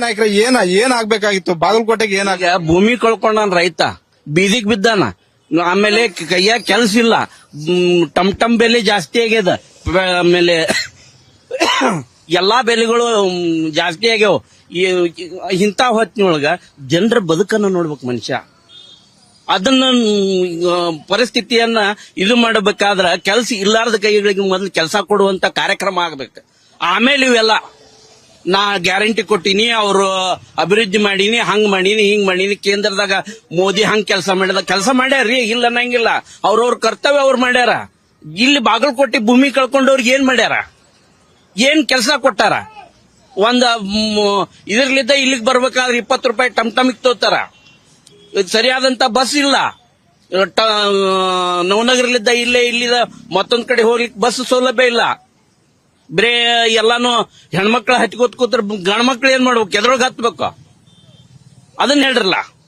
ನಾಯಕರ ಏನ್ ಆಗ್ಬೇಕಾಗಿತ್ತು ಬಾಗಲಕೋಟೆಗೆ ಈಗ ಭೂಮಿ ಕಳ್ಕೊಂಡಾನ ರೈತ, ಬೀದಿಗೆ ಬಿದ್ದಾನ, ಆಮೇಲೆ ಕೈಯಾಗ ಕೆಲ್ಸ ಇಲ್ಲ, ಟಮ್ ಬೆಲೆ ಜಾಸ್ತಿ ಆಗ್ಯದ, ಆಮೇಲೆ ಎಲ್ಲಾ ಬೆಲೆಗಳು ಜಾಸ್ತಿ ಆಗ್ಯಾವ. ಇಂಥ ಹೊತ್ತಿನೊಳಗ ಜನರ ಬದುಕನ್ನ ನೋಡ್ಬೇಕು ಮನುಷ್ಯ. ಅದನ್ನ ಪರಿಸ್ಥಿತಿಯನ್ನ ಇದು ಮಾಡಬೇಕಾದ್ರ ಕೆಲಸ ಇಲ್ಲಾರದ ಕೈಗಳಿಗೆ ಮೊದಲು ಕೆಲಸ ಕೊಡುವಂತ ಕಾರ್ಯಕ್ರಮ ಆಗ್ಬೇಕು. ಆಮೇಲೆ ಇವೆಲ್ಲ ನಾ ಗ್ಯಾರಂಟಿ ಕೊಟ್ಟಿನಿ, ಅವರು ಅಭಿವೃದ್ಧಿ ಮಾಡೀನಿ, ಹಂಗ್ ಮಾಡೀನಿ, ಹಿಂಗ್ ಮಾಡೀನಿ, ಕೇಂದ್ರದಾಗ ಮೋದಿ ಹಂಗ್ ಕೆಲಸ ಮಾಡ್ಯಾರ್ರಿ, ಇಲ್ಲ ಅನ್ನಂಗಿಲ್ಲ. ಅವ್ರವ್ರ ಕರ್ತವ್ಯ ಅವ್ರು ಮಾಡ್ಯಾರ. ಇಲ್ಲಿ ಬಾಗಲಕೋಟೆ ಭೂಮಿ ಕಳ್ಕೊಂಡವ್ರಿಗೆ ಏನ್ ಮಾಡ್ಯಾರ, ಏನ್ ಕೆಲಸ ಕೊಟ್ಟಾರ? ಇದರ್ಲಿದ್ದ ಇಲ್ಲಿಗೆ ಬರ್ಬೇಕಾದ್ರೆ 20 ರೂಪಾಯಿ ಟಮ್ ತೋತಾರ. ಸರಿಯಾದಂತ ಬಸ್ ಇಲ್ಲ. ನವನಗರಲಿದ್ದ ಇಲ್ಲಿದ ಮತ್ತೊಂದ್ ಕಡೆ ಹೋಗ್ಲಿಕ್ಕೆ ಬಸ್ ಸೌಲಭ್ಯ ಇಲ್ಲ. ಬರೇ ಎಲ್ಲಾನು ಹೆಣ್ಮಕ್ಳ ಹತ್ಕೋತ್ ಕೂತ್ರ ಗಂಡ್ಮಕ್ಳು ಏನ್ ಮಾಡ್ಬೇಕು, ಎದ್ರೊಳಗೆ ಹತ್ಬೇಕು? ಅದನ್ನ ಹೇಳ್ರಲ್ಲ.